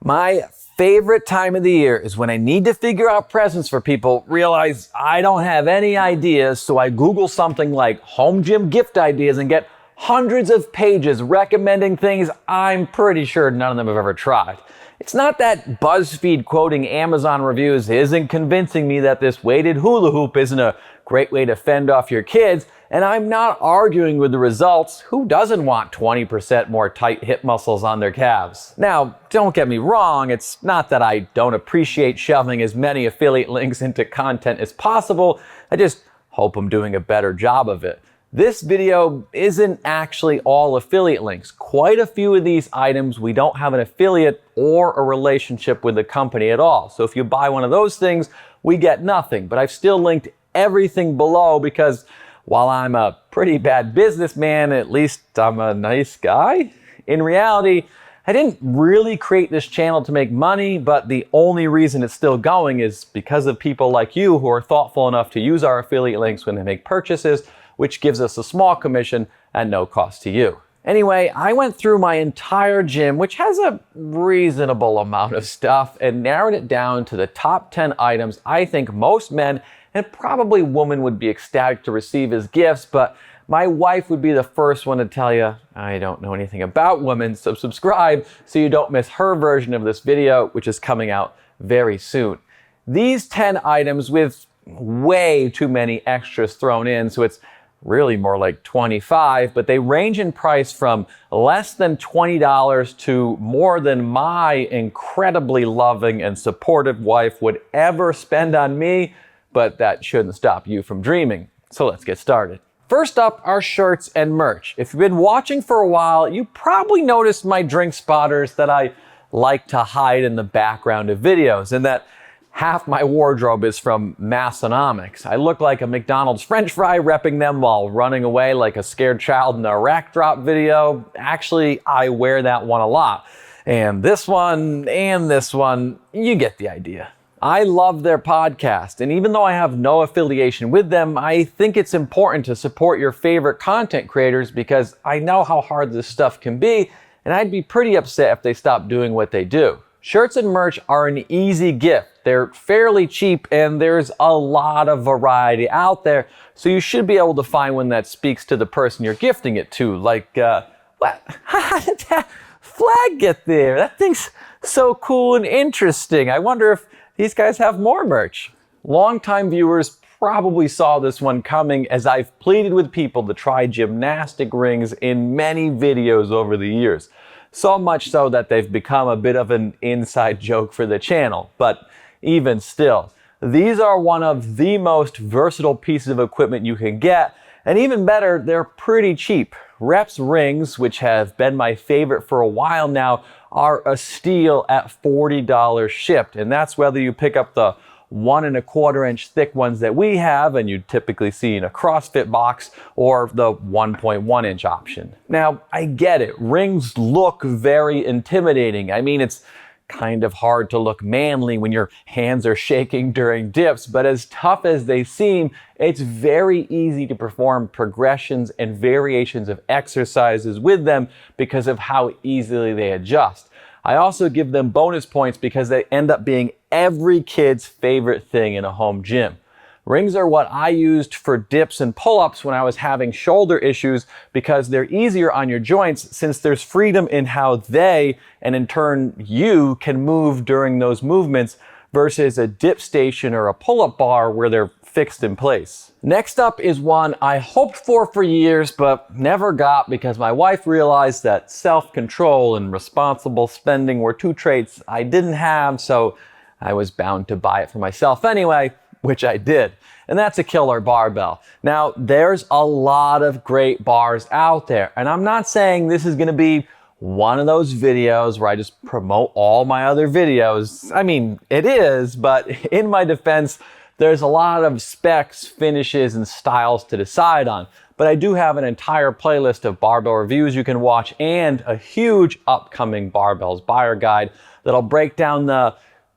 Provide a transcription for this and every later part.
My favorite time of the year is when I need to figure out presents for people, realize I don't have any ideas, so I Google something like home gym gift ideas and get hundreds of pages recommending things I'm pretty sure none of them have ever tried. It's not that BuzzFeed quoting Amazon reviews isn't convincing me that this weighted hula hoop isn't a great way to fend off your kids, and I'm not arguing with the results. Who doesn't want 20% more tight hip muscles on their calves? Now, don't get me wrong, it's not that I don't appreciate shoving as many affiliate links into content as possible. I just hope I'm doing a better job of it. This video isn't actually all affiliate links. Quite a few of these items we don't have an affiliate or a relationship with the company at all. So if you buy one of those things, we get nothing. But I've still linked everything below because while I'm a pretty bad businessman, at least I'm a nice guy. In reality, I didn't really create this channel to make money, but the only reason it's still going is because of people like you who are thoughtful enough to use our affiliate links when they make purchases, which gives us a small commission at no cost to you. Anyway, I went through my entire gym, which has a reasonable amount of stuff, and narrowed it down to the top 10 items I think most men and probably women would be ecstatic to receive as gifts, but my wife would be the first one to tell you, I don't know anything about women, so subscribe so you don't miss her version of this video, which is coming out very soon. These 10 items with way too many extras thrown in, so it's really more like 25, but they range in price from less than $20 to more than my incredibly loving and supportive wife would ever spend on me, but that shouldn't stop you from dreaming. So let's get started. First up are shirts and merch. If you've been watching for a while, you probably noticed my drink spotters that I like to hide in the background of videos, and that half my wardrobe is from Massenomics. I look like a McDonald's French fry repping them while running away like a scared child in a rack drop video. Actually, I wear that one a lot. And this one, you get the idea. I love their podcast, and even though I have no affiliation with them, I think it's important to support your favorite content creators because I know how hard this stuff can be, and I'd be pretty upset if they stopped doing what they do. Shirts and merch are an easy gift. They're fairly cheap and there's a lot of variety out there, so you should be able to find one that speaks to the person you're gifting it to. Like, what? How did that flag get there? That thing's so cool and interesting. I wonder if these guys have more merch. Longtime viewers probably saw this one coming, as I've pleaded with people to try gymnastic rings in many videos over the years. So much so that they've become a bit of an inside joke for the channel. But even still, these are one of the most versatile pieces of equipment you can get, and even better, they're pretty cheap. Reps rings, which have been my favorite for a while now, are a steal at $40 shipped, and that's whether you pick up the 1 1/4 inch thick ones that we have and you typically see in a CrossFit box, or the 1.1 inch option. Now, I get it, rings look very intimidating. I mean, it's kind of hard to look manly when your hands are shaking during dips, but as tough as they seem, it's very easy to perform progressions and variations of exercises with them because of how easily they adjust. I also give them bonus points because they end up being every kid's favorite thing in a home gym. Rings are what I used for dips and pull-ups when I was having shoulder issues because they're easier on your joints since there's freedom in how they, and in turn you, can move during those movements versus a dip station or a pull-up bar where they're fixed in place. Next up is one I hoped for years but never got because my wife realized that self-control and responsible spending were two traits I didn't have, so I was bound to buy it for myself anyway, which I did. And that's a killer barbell. Now, there's a lot of great bars out there, and I'm not saying this is gonna be one of those videos where I just promote all my other videos. I mean, it is, but in my defense, there's a lot of specs, finishes, and styles to decide on. But I do have an entire playlist of barbell reviews you can watch and a huge upcoming barbells buyer guide that'll break down the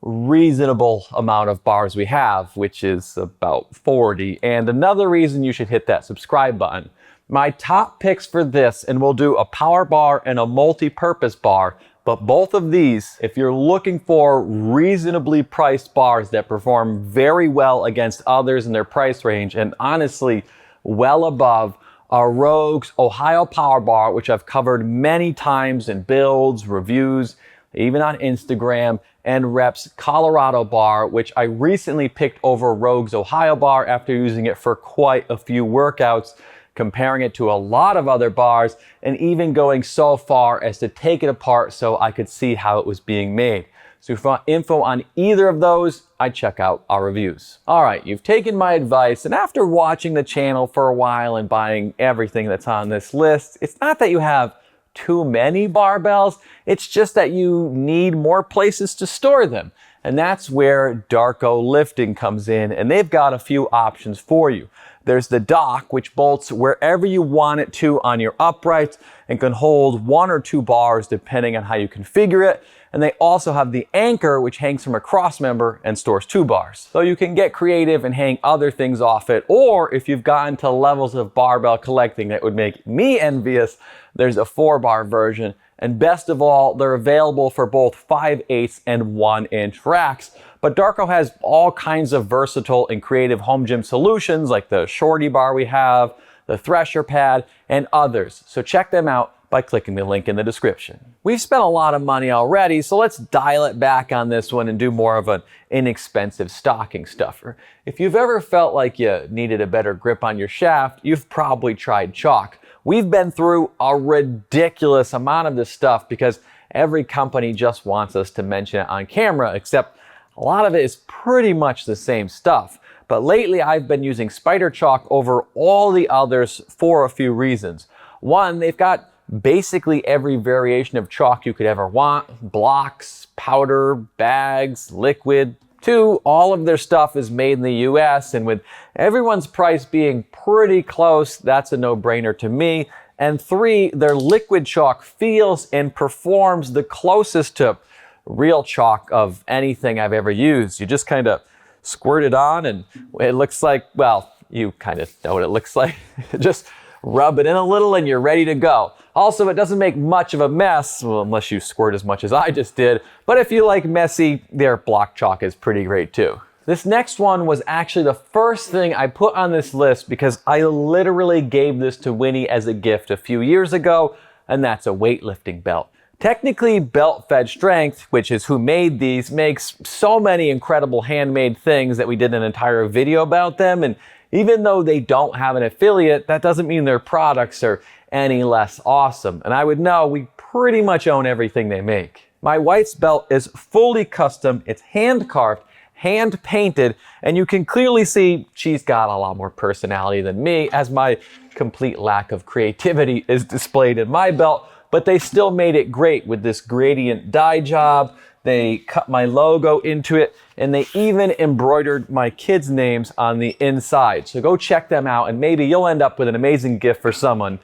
reasonable amount of bars we have, which is about 40. And another reason you should hit that subscribe button. My top picks for this, and we'll do a power bar and a multi-purpose bar, But both of these, if you're looking for reasonably priced bars that perform very well against others in their price range, and honestly, well above, are Rogue's Ohio Power Bar, which I've covered many times in builds, reviews, even on Instagram, and Rep's Colorado Bar, which I recently picked over Rogue's Ohio Bar after using it for quite a few workouts, comparing it to a lot of other bars, and even going so far as to take it apart so I could see how it was being made. So if you want info on either of those, I'd check out our reviews. All right, you've taken my advice, and after watching the channel for a while and buying everything that's on this list, it's not that you have too many barbells, it's just that you need more places to store them. And that's where Darko Lifting comes in, and they've got a few options for you. There's the dock, which bolts wherever you want it to on your uprights and can hold 1 or 2 bars depending on how you configure it. And they also have the anchor, which hangs from a cross member and stores 2 bars. So you can get creative and hang other things off it, or if you've gotten to levels of barbell collecting that would make me envious, there's a 4-bar version. And best of all, they're available for both 5/8 and 1-inch racks. But Darko has all kinds of versatile and creative home gym solutions like the Shorty bar we have, the Thresher pad, and others. So check them out by clicking the link in the description. We've spent a lot of money already, so let's dial it back on this one and do more of an inexpensive stocking stuffer. If you've ever felt like you needed a better grip on your shaft, you've probably tried chalk. We've been through a ridiculous amount of this stuff because every company just wants us to mention it on camera, except a lot of it is pretty much the same stuff. But lately I've been using Spider Chalk over all the others for a few reasons. One, they've got basically every variation of chalk you could ever want: blocks, powder, bags, liquid. 2, all of their stuff is made in the US, and with everyone's price being pretty close, that's a no-brainer to me. And 3, their liquid chalk feels and performs the closest to real chalk of anything I've ever used. You just kind of squirt it on and it looks like, well, you kind of know what it looks like. Just rub it in a little and you're ready to go. Also, it doesn't make much of a mess, well, unless you squirt as much as I just did. But if you like messy, their block chalk is pretty great too. This next one was actually the first thing I put on this list because I literally gave this to Winnie as a gift a few years ago, and that's a weightlifting belt. Technically, Belt Fed Strength, which is who made these, makes so many incredible handmade things that we did an entire video about them. And even though they don't have an affiliate, that doesn't mean their products are any less awesome. And I would know we pretty much own everything they make. My wife's belt is fully custom, it's hand carved, hand painted, and you can clearly see she's got a lot more personality than me, as my complete lack of creativity is displayed in my belt. But they still made it great with this gradient dye job. They cut my logo into it, and they even embroidered my kids' names on the inside. So go check them out, and maybe you'll end up with an amazing gift for someone,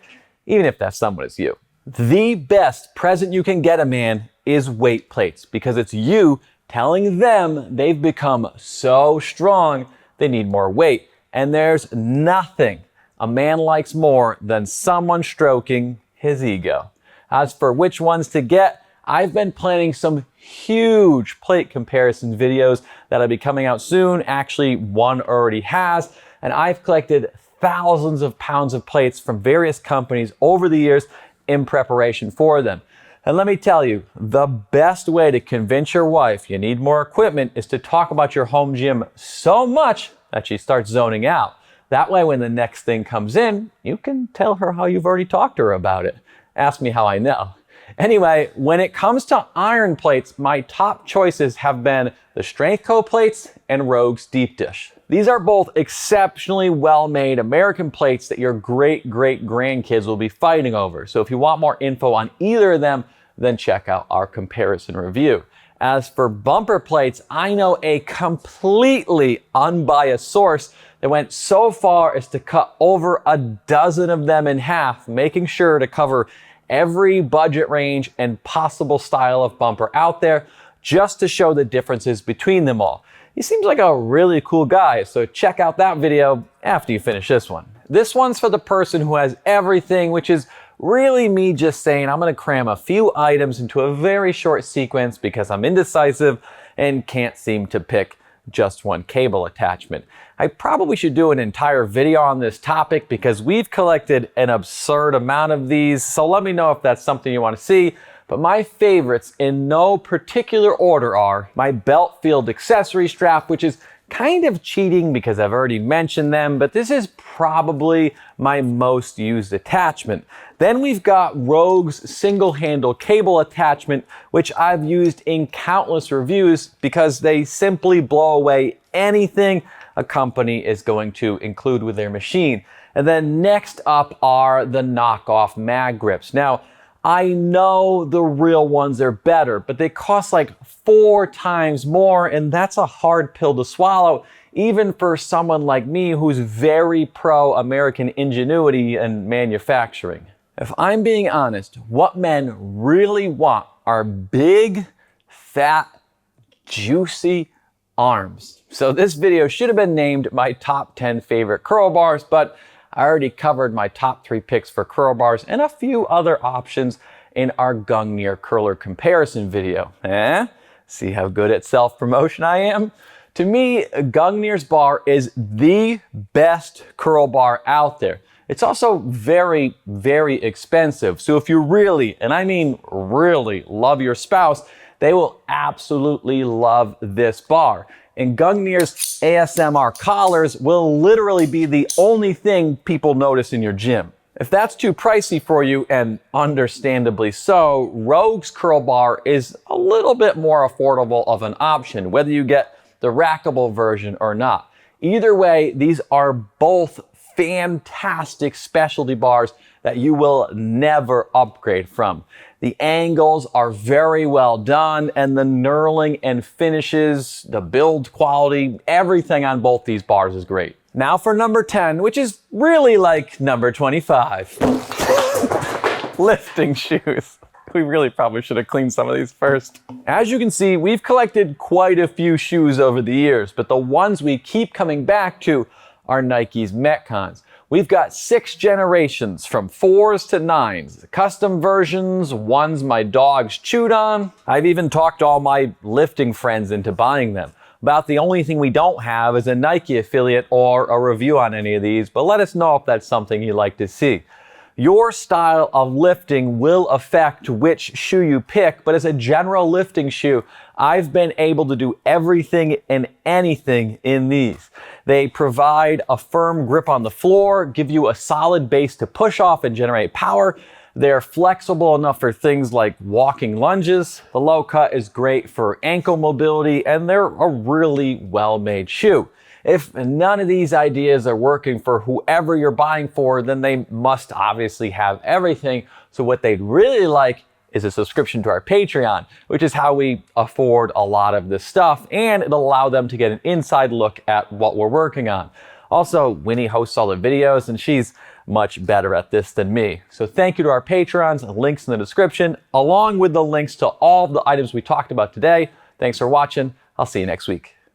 even if that someone is you. The best present you can get a man is weight plates, because it's you telling them they've become so strong they need more weight. And there's nothing a man likes more than someone stroking his ego. As for which ones to get, I've been planning some huge plate comparison videos that'll be coming out soon. Actually, one already has, and I've collected thousands of pounds of plates from various companies over the years in preparation for them. And let me tell you, the best way to convince your wife you need more equipment is to talk about your home gym so much that she starts zoning out. That way, when the next thing comes in, you can tell her how you've already talked to her about it. Ask me how I know. Anyway, when it comes to iron plates, my top choices have been the Strength Co plates and Rogue's Deep Dish. These are both exceptionally well-made American plates that your great-great-grandkids will be fighting over. So if you want more info on either of them, then check out our comparison review. As for bumper plates, I know a completely unbiased source that went so far as to cut over a dozen of them in half, making sure to cover every budget range and possible style of bumper out there, just to show the differences between them all. He seems like a really cool guy, so check out that video after you finish this one. This one's for the person who has everything, which is really me just saying I'm going to cram a few items into a very short sequence because I'm indecisive and can't seem to pick just one cable attachment. I probably should do an entire video on this topic because we've collected an absurd amount of these, so let me know if that's something you want to see. But my favorites in no particular order are my belt field accessory strap, which is kind of cheating because I've already mentioned them, but this is probably my most used attachment. Then we've got Rogue's single handle cable attachment, which I've used in countless reviews because they simply blow away anything a company is going to include with their machine. And then next up are the knockoff mag grips. Now, I know the real ones are better, but they cost like 4 times more, and that's a hard pill to swallow, even for someone like me who's very pro American ingenuity and manufacturing. If I'm being honest, what men really want are big, fat, juicy arms. So this video should have been named my top 10 favorite curl bars, but I already covered my top 3 picks for curl bars and a few other options in our Gungnir curler comparison video. See how good at self-promotion I am? To me, Gungnir's bar is the best curl bar out there. It's also very, very expensive. So if you really, and I mean really, love your spouse, they will absolutely love this bar. And Gungnir's ASMR collars will literally be the only thing people notice in your gym. If that's too pricey for you, and understandably so, Rogue's curl bar is a little bit more affordable of an option, whether you get the rackable version or not. Either way, these are both fantastic specialty bars that you will never upgrade from. The angles are very well done, and the knurling and finishes, the build quality, everything on both these bars is great. Now for number 10, which is really like number 25. Lifting shoes. We really probably should have cleaned some of these first. As you can see, we've collected quite a few shoes over the years, but the ones we keep coming back to are Nike's Metcons. We've got 6 generations from 4s to 9s, custom versions, ones my dogs chewed on. I've even talked all my lifting friends into buying them. About the only thing we don't have is a Nike affiliate or a review on any of these, but let us know if that's something you'd like to see. Your style of lifting will affect which shoe you pick, but as a general lifting shoe, I've been able to do everything and anything in these. They provide a firm grip on the floor, give you a solid base to push off and generate power. They're flexible enough for things like walking lunges. The low cut is great for ankle mobility, and they're a really well-made shoe. If none of these ideas are working for whoever you're buying for, then they must obviously have everything. So what they'd really like is a subscription to our Patreon, which is how we afford a lot of this stuff, and it'll allow them to get an inside look at what we're working on. Also, Winnie hosts all the videos, and she's much better at this than me. So thank you to our Patrons, links in the description, along with the links to all of the items we talked about today. Thanks for watching. I'll see you next week.